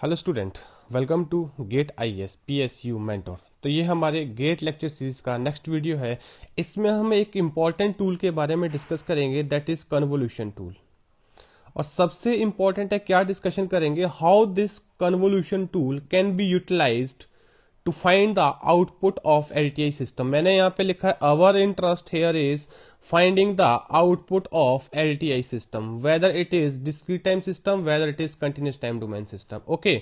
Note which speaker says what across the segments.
Speaker 1: Hello student, welcome to GATE IAS PSU mentor. तो ये हमारे गेट लेक्चर सीरीज का नेक्स्ट वीडियो है। इसमें हम एक इम्पॉर्टेंट टूल के बारे में डिस्कस करेंगे, दैट इज कन्वोल्यूशन टूल। और सबसे इम्पॉर्टेंट है क्या डिस्कशन करेंगे, how this convolution tool can be utilized to find the output of LTI system. मैंने यहाँ पे लिखा है our interest here is finding the output of LTI system, whether it is discrete time system, whether it is continuous time domain system. Okay,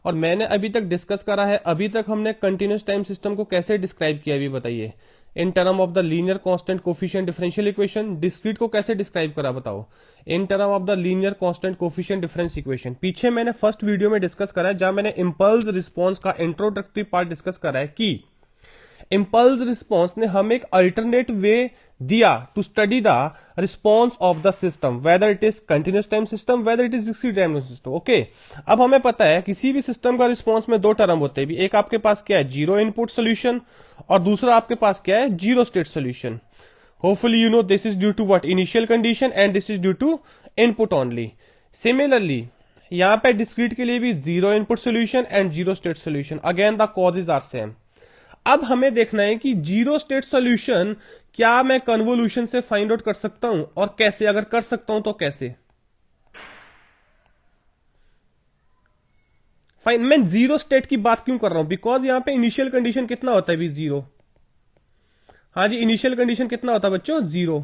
Speaker 1: और मैंने अभी तक discuss करा है, अभी तक हमने कंटिन्यूस टाइम सिस्टम को कैसे डिस्क्राइब किया अभी बताइए, इन term of the linear constant coefficient differential equation. Discrete को कैसे डिस्क्राइब करा बताओ, इन term of the linear constant coefficient difference equation. पीछे मैंने फर्स्ट वीडियो में डिस्कस करा है, जहां मैंने इंपल्स रिस्पॉन्स का इंट्रोडक्टरी पार्ट डिस्कस करा है कि इंपल्स रिस्पॉन्स ने हमें एक अल्टरनेट वे दिया to study the response of the system, whether it is continuous time system, whether it is discrete time system. Okay, अब हमें पता है किसी भी सिस्टम का रिस्पॉन्स में दो टर्म होते हैं, एक आपके पास क्या है, जीरो इनपुट सोल्यूशन, और दूसरा आपके पास क्या है, zero state solution. Hopefully you know this is due to what, initial condition, and this is due to input only. Similarly यहां पे डिस्क्रीट के लिए भी zero input solution and zero state solution, again the causes are same. अब हमें देखना है कि जीरो स्टेट सॉल्यूशन क्या मैं कन्वोल्यूशन से फाइंड आउट कर सकता हूं, और कैसे, अगर कर सकता हूं तो कैसे। फाइन, मैं जीरो स्टेट की बात क्यों कर रहा हूं, बिकॉज यहां पे इनिशियल कंडीशन कितना होता है भी, जीरो। हाँ जी, इनिशियल कंडीशन कितना होता है बच्चों, जीरो।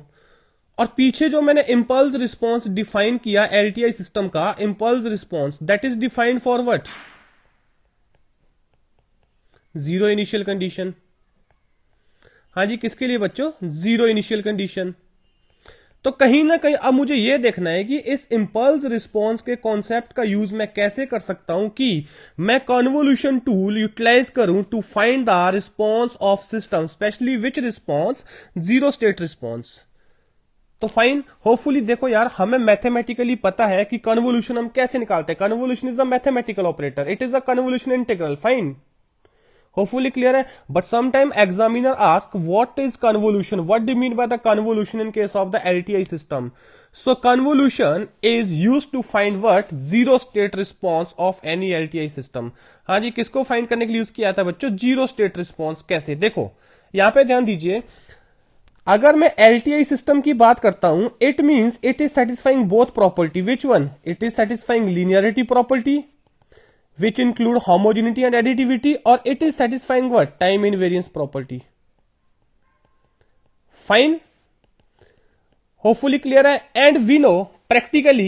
Speaker 1: और पीछे जो मैंने इंपल्स रिस्पॉन्स डिफाइन किया एलटीआई सिस्टम का, impulse response that is defined for what, zero initial condition. हाँ जी, किसके लिए बच्चों, जीरो इनिशियल कंडीशन। तो कहीं ना कहीं अब मुझे यह देखना है कि इस इंपल्स रिस्पॉन्स के कॉन्सेप्ट का यूज मैं कैसे कर सकता हूं कि मैं कन्वोल्यूशन टूल यूटिलाइज करूं to find the response of system, specially which response, zero state response. तो फाइन, होपफुली देखो यार, हमें मैथमेटिकली पता है कि कन्वोल्यूशन हम कैसे निकालते हैं। Convolution is a mathematical operator, it is a convolution integral. Fine, hopefully clear है, but sometime examiner ask what is convolution, what do you mean by the convolution in case of the LTI system. So convolution is used to find what, zero state response of any LTI system. हाँ जी, किसको find करने के लिए use किया था बच्चों, zero state response. कैसे, देखो यहां पे ध्यान दीजिए, अगर मैं LTI सिस्टम की बात करता हूं, it means it is satisfying both property, which one, it is satisfying linearity property which include homogeneity and additivity, or it is satisfying what, time invariance property. Fine, hopefully clear है। and we know practically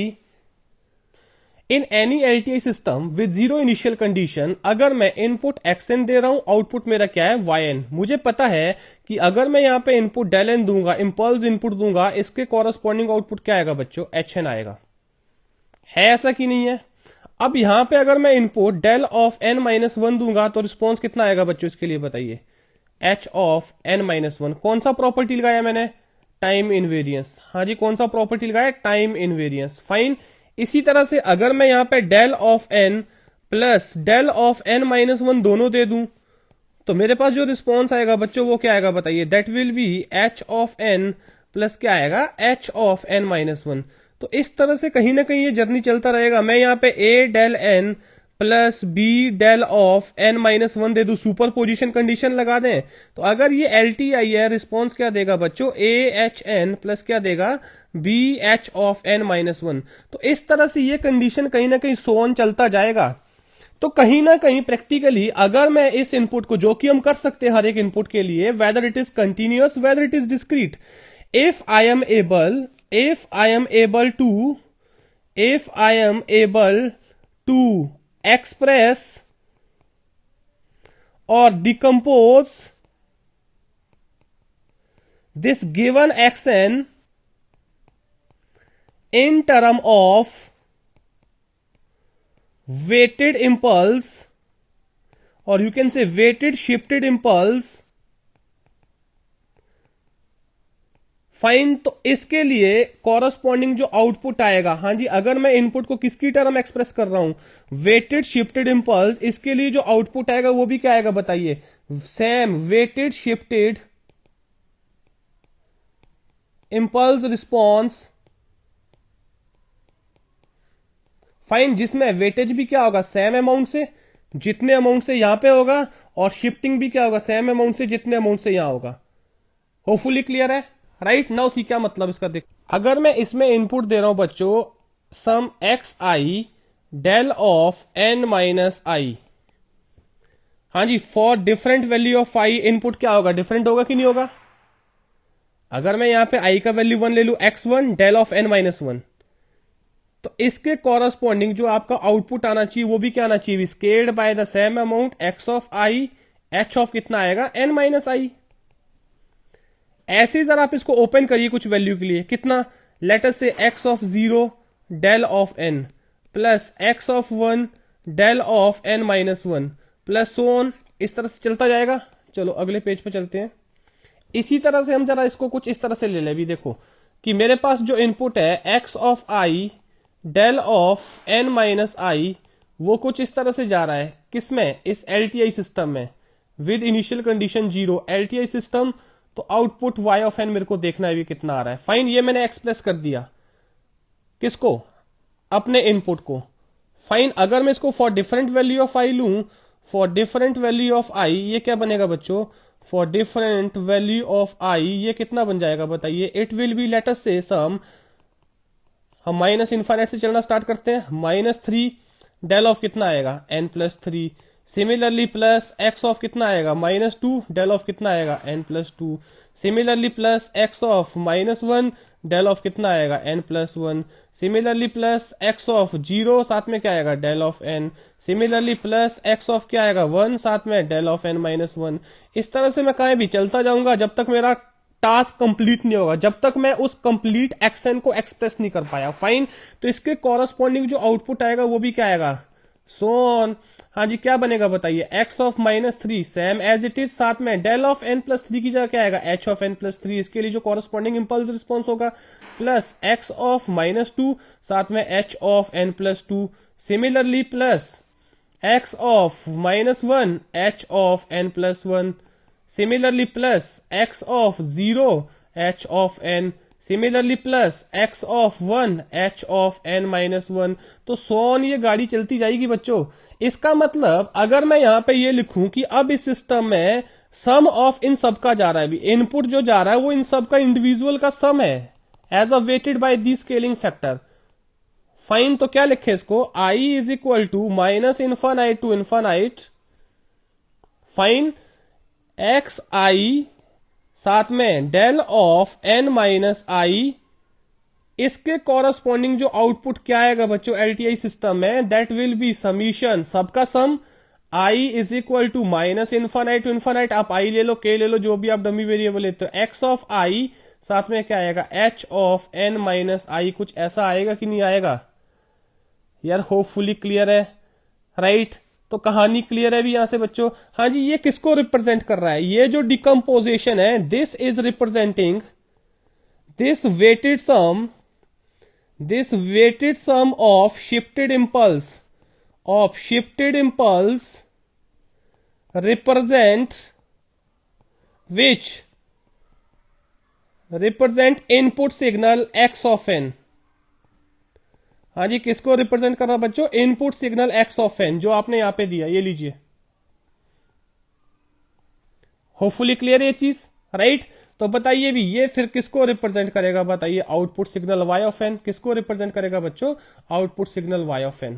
Speaker 1: in any LTI system with zero initial condition, अगर मैं input xn दे रहा हूं, output मेरा क्या है, yn। मुझे पता है कि अगर मैं यहां पे इनपुट डेल एन दूंगा, इंपल्स इनपुट दूंगा, इसके कॉरस्पॉन्डिंग आउटपुट क्या आएगा बच्चों, hn आएगा। है ऐसा कि नहीं है। अब यहां पे अगर मैं input del of n minus one दूंगा तो रिस्पॉन्स कितना आएगा बच्चों, इसके लिए बताइए, h of n minus one. कौन सा प्रॉपर्टी लगाया मैंने, टाइम इनवेरियंस। हाँ जी, कौन सा प्रॉपर्टी लगाया, टाइम इनवेरियंस। फाइन, इसी तरह से अगर मैं यहां पे del of n plus del of n minus one दोनों दे दूं, तो मेरे पास जो रिस्पॉन्स आएगा बच्चों वो क्या आएगा बताइए, that will B h of n plus क्या आएगा, h of n minus one. तो इस तरह से कहीं ना कहीं ये जर्नी चलता रहेगा। मैं यहाँ पे a del n plus b del of n minus one दे दू, सुपर पोजिशन कंडीशन लगा दें, तो अगर ये एल टी आई है, रिस्पॉन्स क्या देगा बच्चों, a h n प्लस क्या देगा, b h of n minus one. तो इस तरह से ये कंडीशन कहीं ना कहीं सोन चलता जाएगा। तो कहीं ना कहीं प्रैक्टिकली अगर मैं इस इनपुट को, जो कि हम कर सकते हैं हर एक इनपुट के लिए, weather it is continuous, weather it is discrete, if I am able, if I am able to, if I am able to express or decompose this given action in term of weighted impulse, or you can say weighted shifted impulse, fine. तो इसके लिए corresponding जो output आएगा, हाँ जी, अगर मैं input को किसकी टर्म एक्सप्रेस कर रहा हूं, वेटेड शिफ्टेड इंपल्स, इसके लिए जो आउटपुट आएगा वो भी क्या आएगा बताइए, same weighted shifted impulse response fine, जिसमें वेटेज भी क्या होगा, सेम अमाउंट से, जितने अमाउंट से यहां पे होगा, और शिफ्टिंग भी क्या होगा, सेम अमाउंट से जितने अमाउंट से यहां होगा। होपफुली क्लियर है, राइट। नाउ सी क्या मतलब इसका देख, अगर मैं इसमें इनपुट दे रहा हूं बच्चों sum x i del of n minus i, हाँ जी, for different value of i input क्या होगा, डिफरेंट होगा कि नहीं होगा। अगर मैं यहां पे आई का वैल्यू 1 ले लू, x1 del of n minus 1, तो इसके कॉरस्पॉन्डिंग जो आपका आउटपुट आना चाहिए वो भी क्या आना चाहिए, scaled bye the same amount x of I, h of कितना आएगा, n माइनस आई। ऐसे ही जरा आप इसको ओपन करिए कुछ वैल्यू के लिए, कितना, late us say x of 0 del of n plus x of 1 del of n minus 1 plus so on, इस तरह से चलता जाएगा। चलो अगले पेज पे चलते हैं। इसी तरह से हम जरा इसको कुछ इस तरह से ले ले, भी देखो कि मेरे पास जो इनपुट है x of i del of n minus i, वो कुछ इस तरह से जा रहा है, किसमें, इस LTI सिस्टम में, with initial condition 0 LTI system. तो आउटपुट y ऑफ n मेरे को देखना है भी कितना आ रहा है। फाइन, ये मैंने एक्सप्रेस कर दिया किसको, अपने इनपुट को। फाइन, अगर मैं इसको फॉर डिफरेंट वैल्यू ऑफ आई लूं, फॉर डिफरेंट वैल्यू ऑफ आई ये क्या बनेगा बच्चों, फॉर डिफरेंट वैल्यू ऑफ आई ये कितना बन जाएगा बताइए, it will be, late us से सम, हम माइनस इन्फाइनाइट से चलना स्टार्ट करते हैं, -3 डेल ऑफ कितना आएगा, n+3। Similarly plus x of कितना आएगा, -2 डेल ऑफ कितना आएगा, n+2। Similarly plus x of -1 del of कितना आएगा, n+1। Similarly plus x of 0 साथ में क्या आएगा, del of n। Similarly plus x of क्या आएगा, 1 साथ में डेल ऑफ n-1। इस तरह से मैं कहीं भी चलता जाऊंगा जब तक मेरा टास्क कंप्लीट नहीं होगा, जब तक मैं उस कंप्लीट एक्शन को एक्सप्रेस नहीं कर पाया। फाइन, तो इसके कॉरस्पॉन्डिंग जो आउटपुट आएगा वो भी क्या आएगा, सो ऑन। हाँ जी, क्या बनेगा बताइए, x of -3 same as it is, साथ में डेल ऑफ n+3 की जगह क्या आएगा, h ऑफ n+3, इसके लिए जो कॉरस्पॉन्डिंग इंपल्स रिस्पॉन्स होगा, प्लस x ऑफ -2 साथ में h of n+2। Similarly plus x of -1 h of n+1। Similarly plus x of 0 h of n। Similarly plus x of 1 h of n-1। तो सोन ये गाड़ी चलती जाएगी बच्चों। इसका मतलब अगर मैं यहां पे ये लिखूं कि अब इस सिस्टम में सम ऑफ इन सब का जा रहा है, इनपुट जो जा रहा है वो इन सब का इंडिविजुअल का सम है, as a weighted by the scaling factor. Fine, तो क्या लिखे इसको, i is equal to minus infinite to infinite, fine, x i साथ में del of n minus i, इसके कॉरस्पॉन्डिंग जो आउटपुट क्या आएगा बच्चों LTI सिस्टम में, दैट विल बी समीशन, सबका sum, i is equal to minus infinite to infinite, आप i ले लो, k ले लो, जो भी आप डमी वेरिएबल लेते हो, x ऑफ i साथ में क्या आएगा, h ऑफ n माइनस आई। कुछ ऐसा आएगा कि नहीं आएगा यार, होपफुली क्लियर है, राइट। तो कहानी क्लियर है भी यहां से बच्चों। हाँ जी, ये किसको रिप्रेजेंट कर रहा है, ये जो डिकम्पोजिशन है, this is representing this weighted sum of shifted impulse represent input signal x of n। हाँ जी, किसको रिप्रेजेंट कर रहा है बच्चों, input signal x of n, जो आपने यहां पे दिया, ये लीजिए। होपफुली क्लियर ये चीज, राइट। तो बताइए भी ये फिर किसको रिप्रेजेंट करेगा बताइए, output signal y of n। किसको रिप्रेजेंट करेगा बच्चों, output signal y of n।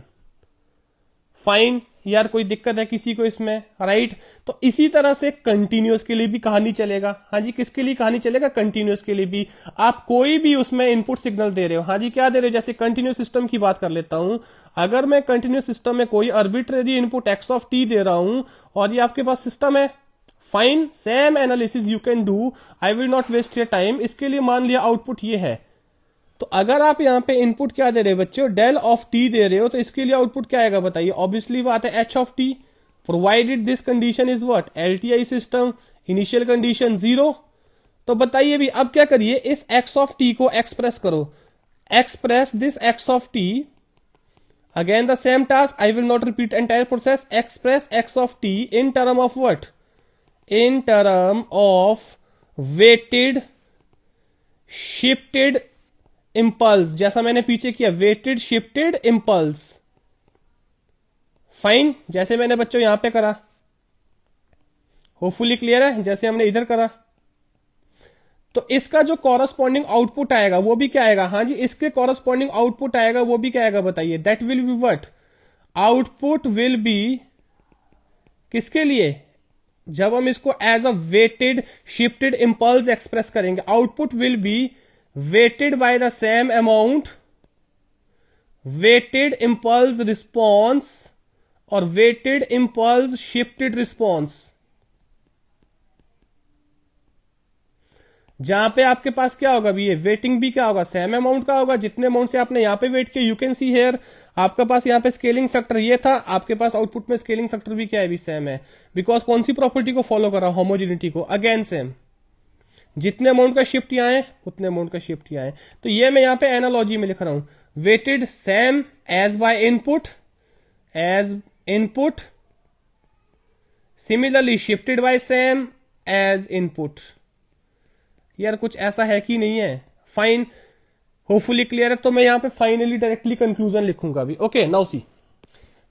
Speaker 1: Fine, यार कोई दिक्कत है किसी को इसमें, राइट। तो इसी तरह से कंटिन्यूअस के लिए भी कहानी चलेगा। हाँ जी, किसके लिए कहानी चलेगा, कंटिन्यूअस के लिए भी। आप कोई भी उसमें इनपुट सिग्नल दे रहे हो, हाँ जी क्या दे रहे हो, जैसे कंटिन्यूअस सिस्टम की बात कर लेता हूं। अगर मैं कंटिन्यूअस सिस्टम में कोई arbitrary input x of t दे रहा हूं और ये आपके पास सिस्टम है, fine, same analysis you can do, I will not waste your time. इसके लिए मान लिया आउटपुट ये है, तो अगर आप यहां पे इनपुट क्या दे रहे हो बच्चों, डेल ऑफ टी दे रहे हो, तो इसके लिए आउटपुट क्या आएगा बताइए, ऑब्वियसली बात है h of t, provided this condition is what, LTI system, initial condition 0। तो बताइए भी अब क्या करिए, इस x ऑफ टी को एक्सप्रेस करो, express this x of t, again the same task, I will not repeat entire process, express x of t in term of what, in term of weighted shifted impulse, जैसा मैंने पीछे किया, weighted shifted impulse, fine, जैसे मैंने बच्चों यहां पे करा, होपफुली क्लियर है, जैसे हमने इधर करा, तो इसका जो कॉरस्पॉन्डिंग आउटपुट आएगा वो भी क्या आएगा, हाँ जी इसके कॉरस्पॉन्डिंग आउटपुट आएगा वो भी क्या आएगा बताइए, that will be what, output will be किसके लिए, जब हम इसको as a weighted shifted impulse express करेंगे, output will be weighted by the same amount weighted impulse response और वेटेड इंपल्स शिफ्टेड रिस्पॉन्स। जहां पे आपके पास क्या होगा भी, ये वेटिंग भी क्या होगा, सेम अमाउंट का होगा, जितने अमाउंट से आपने यहां पे वेट किया, यू कैन सी हेयर आपके पास यहां पे स्केलिंग फैक्टर ये था, आपके पास आउटपुट में स्केलिंग फैक्टर भी क्या है, भी सेम है, बिकॉज कौन सी प्रॉपर्टी को फॉलो कर रहा, होमोजेनिटी को, अगेन सेम, जितने अमाउंट का शिफ्ट यहां है उतने अमाउंट का शिफ्ट यहां है। तो ये मैं यहां पे एनालॉजी में लिख रहा हूं, weighted same as by input, as input, similarly shifted by same as input. यार कुछ ऐसा है कि नहीं है, फाइन, होपफुली क्लियर है। तो मैं यहां पे फाइनली डायरेक्टली कंक्लूजन लिखूंगा अभी, ओके नाउ सी।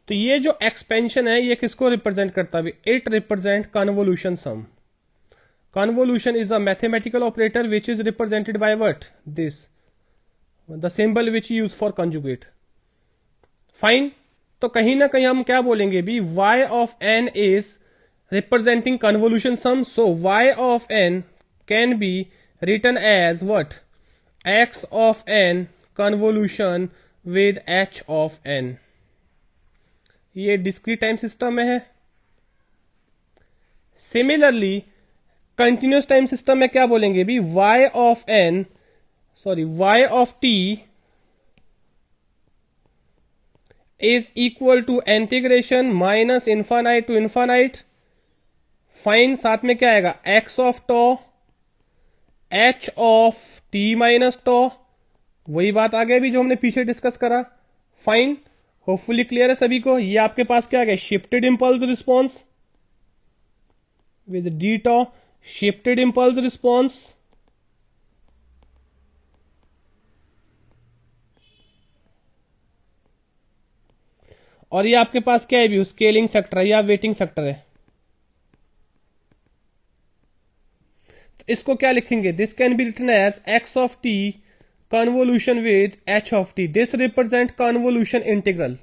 Speaker 1: तो ये जो एक्सपेंशन है ये किसको रिप्रेजेंट करता है, it represent convolution sum. Convolution is a mathematical operator which is represented by what, this the symbol which use for conjugate, fine. तो कहीं ना कहीं हम क्या बोलेंगे भी, y of n is representing convolution sum, so y of n can be written as what, x of n convolution with h of n। ये discrete time system में है। सिमिलरली कंटिन्यूस टाइम सिस्टम में क्या बोलेंगे भी, y of n, sorry y of t is equal to integration minus infinite to infinite, fine, साथ में क्या आएगा, x of tau h of t minus tau, वही बात आ गई भी जो हमने पीछे डिस्कस करा, फाइन, होपफुली क्लियर है सभी को। ये आपके पास क्या आ गया, shifted impulse response with d tau, shifted impulse response, और ये आपके पास क्या है भी, स्केलिंग फैक्टर है या वेटिंग फैक्टर है। इसको क्या लिखेंगे, this can be written as x of t convolution with h of t, this represent convolution integral.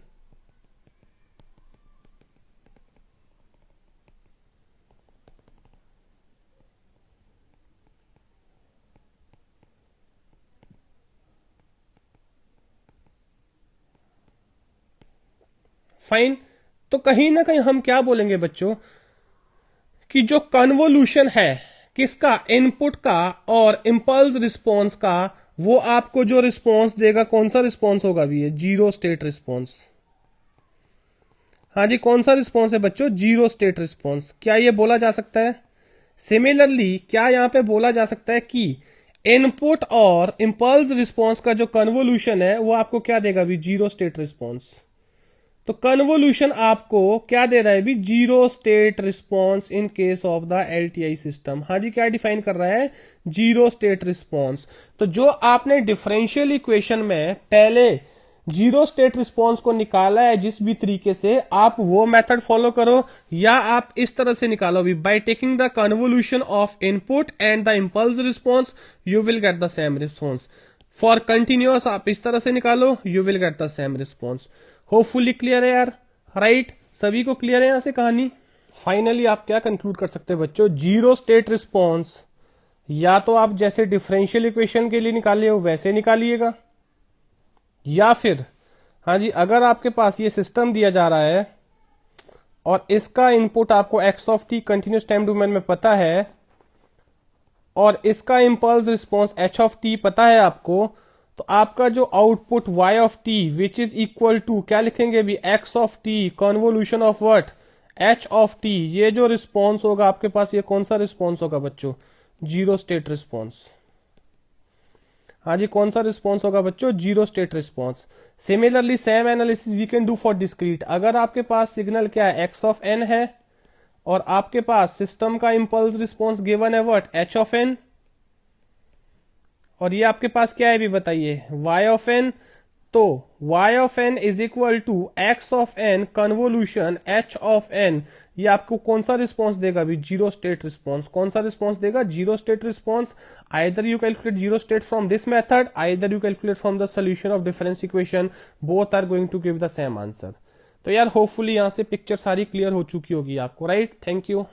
Speaker 1: Fine, तो कहीं ना कहीं हम क्या बोलेंगे बच्चों कि जो कन्वोल्यूशन है किसका, इनपुट का और इंपल्स रिस्पॉन्स का, वो आपको जो रिस्पॉन्स देगा, कौन सा रिस्पॉन्स होगा भी, ये जीरो स्टेट रिस्पॉन्स। हाँ जी, कौन सा रिस्पॉन्स है बच्चों, जीरो स्टेट रिस्पॉन्स। क्या ये बोला जा सकता है, सिमिलरली क्या यहां पे बोला जा सकता है कि इनपुट और इंपल्स रिस्पॉन्स का जो कन्वोल्यूशन है वो आपको क्या देगा भी, जीरो स्टेट रिस्पॉन्स। तो कन्वोल्यूशन आपको क्या दे रहा है भी, zero state response in case of the LTI system. हाँ जी, क्या डिफाइन कर रहा है, जीरो स्टेट रिस्पॉन्स। तो जो आपने डिफरेंशियल इक्वेशन में पहले जीरो स्टेट रिस्पॉन्स को निकाला है जिस भी तरीके से, आप वो मेथड फॉलो करो, या आप इस तरह से निकालो भी, by taking the convolution of input and the impulse response you will get the same response. For continuous आप इस तरह से निकालो, you will get the same response. Hopefully clear है यार, राइट, सभी को क्लियर है यहां से कहानी। फाइनली आप क्या कंक्लूड कर सकते हैं बच्चों, जीरो स्टेट रिस्पॉन्स या तो आप जैसे डिफरेंशियल इक्वेशन के लिए निकाले हो वैसे निकालिएगा, या फिर हाँ जी अगर आपके पास ये सिस्टम दिया जा रहा है और इसका इनपुट आपको x of t continuous time domain में पता है और इसका impulse response h of t पता है आपको, तो आपका जो output y of t which is equal to क्या लिखेंगे भी, x of t convolution of what, h of t। ये जो रिस्पॉन्स होगा आपके पास, ये कौन सा रिस्पॉन्स होगा बच्चों, जीरो स्टेट रिस्पॉन्स। हाँ जी, कौन सा रिस्पॉन्स होगा बच्चों, zero state response. Similarly same analysis we can do for discrete. अगर आपके पास सिग्नल क्या है, x ऑफ n है, और आपके पास सिस्टम का इंपल्स रिस्पॉन्स गिवन है व्हाट, h ऑफ n, और ये आपके पास क्या है भी बताइए, y ऑफ n, तो y of n is equal to x of n convolution h of n, ये आपको कौन सा रिस्पॉन्स देगा अभी? Zero state response. कौन सा रिस्पॉन्स देगा? Zero state response. Either you calculate zero state from this method, either you calculate from the solution of difference equation, both are going to give the same answer. तो यार hopefully यहां से picture सारी clear हो चुकी होगी आपको, right? Thank you.